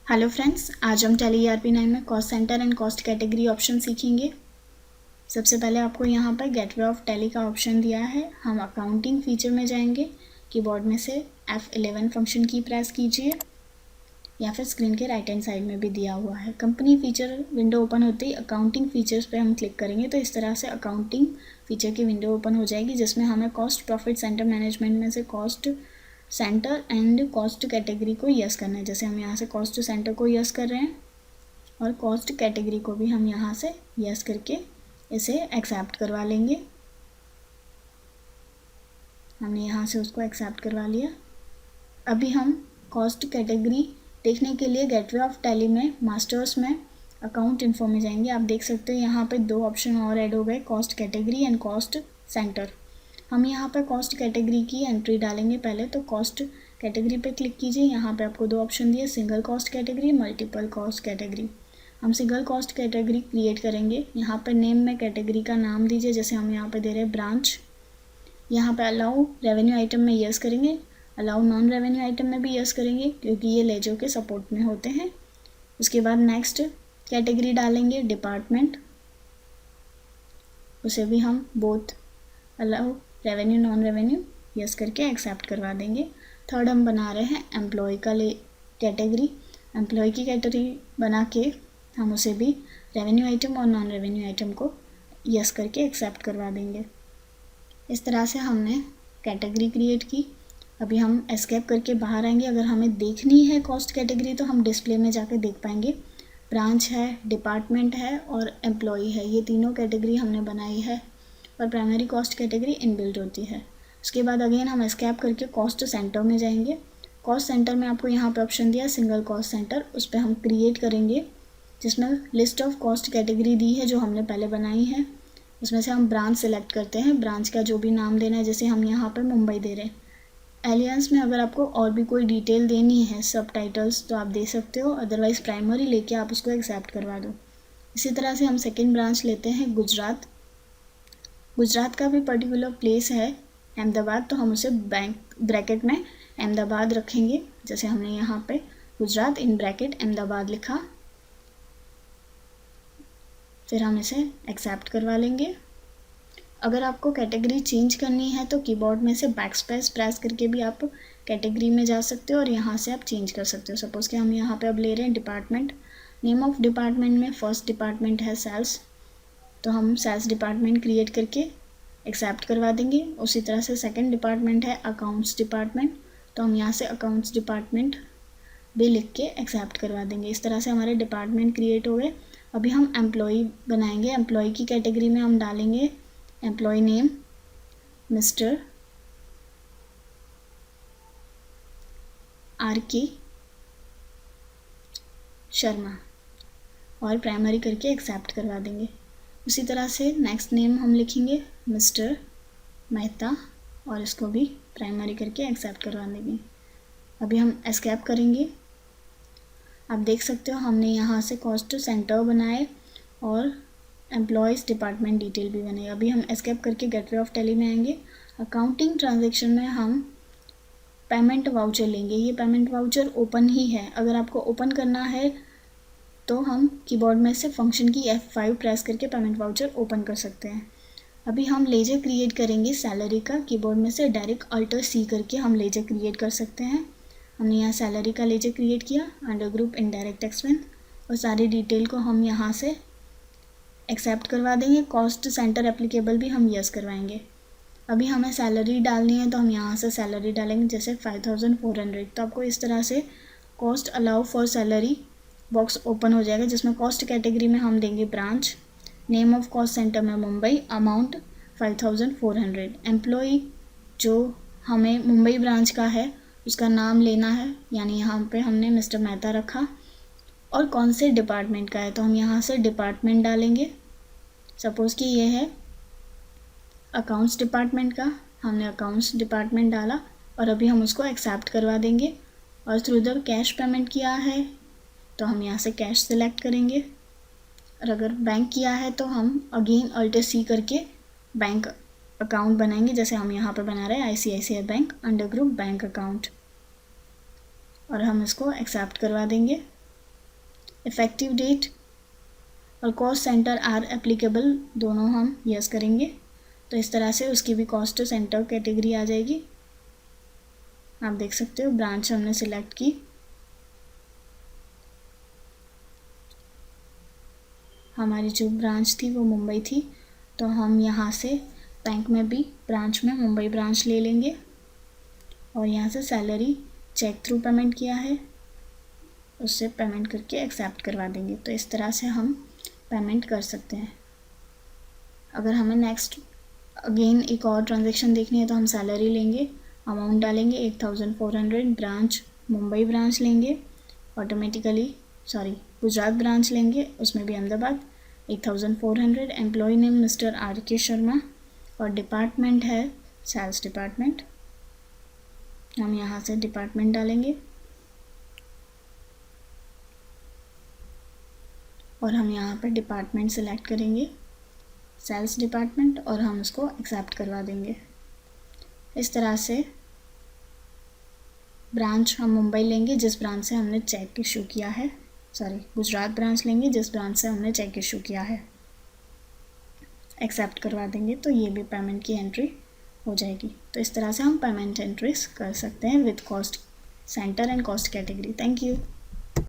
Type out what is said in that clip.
Hello friends, आज हम tally ERP 9 में cost centre and cost category option सीखेंगे। सबसे पहले आपको यहाँ पर गेटवे ऑफ टैली का ऑप्शन दिया है। हम अकाउंटिंग फीचर में जाएंगे। कीबोर्ड में से F11 फंक्शन की प्रेस कीजिए या फिर स्क्रीन के राइट हैंड साइड में भी दिया हुआ है। कंपनी फीचर विंडो ओपन होते ही अकाउंटिंग फीचर्स पे हम क्लिक करेंगे तो इस तरह से अकाउंटिंग फीचर की विंडो ओपन हो जाएगी, जिसमें हमें कॉस्ट प्रॉफिट सेंटर मैनेजमेंट में से cost centre and cost category को यस करना है। जैसे हम यहाँ से कॉस्ट सेंटर को यस कर रहे हैं और कॉस्ट कैटेगरी को भी हम यहाँ से यस करके इसे एक्सेप्ट करवा लेंगे। हमने यहाँ से उसको एक्सेप्ट करवा लिया। अभी हम कॉस्ट कैटेगरी देखने के लिए गेटवे ऑफ टैली में मास्टर्स में अकाउंट इन्फो में जाएंगे। आप देख सकते हो यहाँ पे दो ऑप्शन और ऐड हो गए, cost category and cost centre. हम यहाँ पर कॉस्ट कैटेगरी की एंट्री डालेंगे। पहले तो कॉस्ट कैटेगरी पे क्लिक कीजिए। यहाँ पे आपको दो ऑप्शन दिए, single cost category, multiple cost category. हम सिंगल कॉस्ट कैटेगरी क्रिएट करेंगे। यहाँ पर नेम में कैटेगरी का नाम दीजिए, जैसे हम यहाँ पे दे रहे हैं ब्रांच। यहाँ पे अलाउ रेवेन्यू आइटम में यस करेंगे, अलाउ नॉन रेवेन्यू आइटम में भी यस करेंगे क्योंकि ये लेजर के सपोर्ट में होते हैं। उसके बाद नेक्स्ट कैटेगरी डालेंगे डिपार्टमेंट, उसे भी हम both allow revenue non revenue yes करके एक्सेप्ट करवा देंगे। थर्ड हम बना रहे हैं एम्प्लॉय का कैटेगरी। एम्प्लॉय की कैटेगरी बना के हम उसे भी रेवेन्यू आइटम और नॉन रेवेन्यू आइटम को यस करके एक्सेप्ट करवा देंगे। इस तरह से हमने कैटेगरी क्रिएट की। अभी हम एस्केप करके बाहर आएंगे। अगर हमें देखनी है कॉस्ट कैटेगरी तो हम डिस्प्ले में जाकर देख पाएंगे। ब्रांच है, डिपार्टमेंट है और एम्प्लॉय है, ये तीनों कैटेगरी हमने बनाई है और प्राइमरी कॉस्ट कैटेगरी इनबिल्ट होती है। उसके बाद अगेन हम एस्केप करके कॉस्ट सेंटर में जाएंगे। कॉस्ट सेंटर में आपको यहाँ पे ऑप्शन दिया सिंगल कॉस्ट सेंटर, उस पर हम क्रिएट करेंगे, जिसमें लिस्ट ऑफ कॉस्ट कैटेगरी दी है जो हमने पहले बनाई है। उसमें से हम ब्रांच सेलेक्ट करते हैं, ब्रांच का जो भी नाम देना है, जैसे हम यहाँ पर मुंबई दे रहे हैं। एलियंस में अगर आपको और भी कोई डिटेल देनी है, सब टाइटल्स, तो आप दे सकते हो, अदरवाइज़ प्राइमरी लेके आप उसको एक्सेप्ट करवा दो। इसी तरह से हम सेकेंड ब्रांच लेते हैं गुजरात। गुजरात का भी पर्टिकुलर प्लेस है अहमदाबाद, तो हम उसे ब्रैकेट में अहमदाबाद रखेंगे। जैसे हमने यहाँ पे गुजरात इन ब्रैकेट अहमदाबाद लिखा, फिर हम इसे एक्सेप्ट करवा लेंगे। अगर आपको कैटेगरी चेंज करनी है तो कीबोर्ड में से बैकस्पेस प्रेस करके भी आप कैटेगरी में जा सकते हो और यहाँ से आप चेंज कर सकते हो। सपोज़ कि हम यहाँ पे अब ले रहे हैं डिपार्टमेंट। नेम ऑफ डिपार्टमेंट में फर्स्ट डिपार्टमेंट है सेल्स, तो हम सेल्स डिपार्टमेंट क्रिएट करके एक्सेप्ट करवा देंगे। उसी तरह से सेकंड डिपार्टमेंट है अकाउंट्स डिपार्टमेंट, तो हम यहाँ से अकाउंट्स डिपार्टमेंट भी लिख के एक्सेप्ट करवा देंगे। इस तरह से हमारे डिपार्टमेंट क्रिएट हो गए। अभी हम एम्प्लॉय बनाएंगे। एम्प्लॉय की कैटेगरी में हम डालेंगे employ name mister R.K. Sharma और प्राइमरी करके एक्सेप्ट करवा देंगे। उसी तरह से नेक्स्ट नेम हम लिखेंगे मिस्टर मेहता और इसको भी प्राइमरी करके एक्सेप्ट करवा देंगे। अभी हम एस्केप करेंगे। आप देख सकते हो हमने यहाँ से कॉस्ट सेंटर बनाए और एम्प्लॉयज़ डिपार्टमेंट डिटेल भी बने। अभी हम एस्केप करके गेटवे ऑफ टैली में आएंगे। अकाउंटिंग ट्रांजेक्शन में हम पेमेंट वाउचर लेंगे। ये पेमेंट वाउचर ओपन ही है। अगर आपको ओपन करना है तो हम कीबोर्ड में से फंक्शन की F5 प्रेस करके पेमेंट वाउचर ओपन कर सकते हैं। अभी हम लेजर क्रिएट करेंगे सैलरी का। कीबोर्ड में से डायरेक्ट अल्टर C करके हम लेजर क्रिएट कर सकते हैं। हमने यहाँ सैलरी का लेजर क्रिएट किया, अंडर ग्रुप इनडायरेक्ट एक्सपेंस, और सारी डिटेल को हम यहाँ से एक्सेप्ट करवा देंगे। कॉस्ट सेंटर एप्लीकेबल भी हम यस करवाएंगे। अभी हमें सैलरी डालनी है तो हम यहाँ से सैलरी डालेंगे, जैसे 5400। तो आपको इस तरह से cost allow for salary box open हो जाएगा, जिसमें कॉस्ट कैटेगरी में हम देंगे branch, name of cost centre में मुंबई, अमाउंट 5400। एम्प्लॉय जो हमें मुंबई ब्रांच का है उसका नाम लेना है, यानी यहाँ पे हमने मिस्टर मेहता रखा, और कौन से डिपार्टमेंट का है तो हम यहाँ से डिपार्टमेंट डालेंगे। सपोज़ कि ये है अकाउंट्स डिपार्टमेंट का, हमने अकाउंट्स डिपार्टमेंट डाला और अभी हम उसको एक्सेप्ट करवा देंगे। और थ्रू द कैश पेमेंट किया है तो हम यहाँ से कैश सेलेक्ट करेंगे, और अगर बैंक किया है तो हम अगेन अल्टर C करके बैंक अकाउंट बनाएंगे, जैसे हम यहाँ पे बना रहे हैं ICICI bank under group bank account, और हम इसको एक्सेप्ट करवा देंगे। इफ़ेक्टिव डेट और कॉस्ट सेंटर आर एप्लीकेबल दोनों हम यस करेंगे। तो इस तरह से उसकी भी कॉस्ट सेंटर कैटेगरी आ जाएगी। आप देख सकते हो ब्रांच हमने सिलेक्ट की। हमारी जो ब्रांच थी वो मुंबई थी, तो हम यहाँ से बैंक में भी ब्रांच में मुंबई ब्रांच ले लेंगे और यहाँ से सैलरी चेक थ्रू पेमेंट किया है उससे पेमेंट करके एक्सेप्ट करवा देंगे। तो इस तरह से हम पेमेंट कर सकते हैं। अगर हमें नेक्स्ट अगेन एक और ट्रांजैक्शन देखनी है तो हम सैलरी लेंगे, अमाउंट डालेंगे 8400, ब्रांच मुंबई ब्रांच लेंगे ऑटोमेटिकली, गुजरात ब्रांच लेंगे, उसमें भी Ahmedabad 8400, employee name mister R K Sharma और डिपार्टमेंट है सेल्स डिपार्टमेंट। हम यहाँ से डिपार्टमेंट डालेंगे और हम यहाँ पर डिपार्टमेंट सेलेक्ट करेंगे सेल्स डिपार्टमेंट और हम उसको एक्सेप्ट करवा देंगे। इस तरह से ब्रांच हम मुंबई लेंगे जिस ब्रांच से हमने चेक इशू किया है, गुजरात ब्रांच लेंगे जिस ब्रांच से हमने चेक इशू किया है, एक्सेप्ट करवा देंगे तो ये भी पेमेंट की एंट्री हो जाएगी। तो इस तरह से हम पेमेंट एंट्रीज कर सकते हैं with cost centre and cost category. Thank you.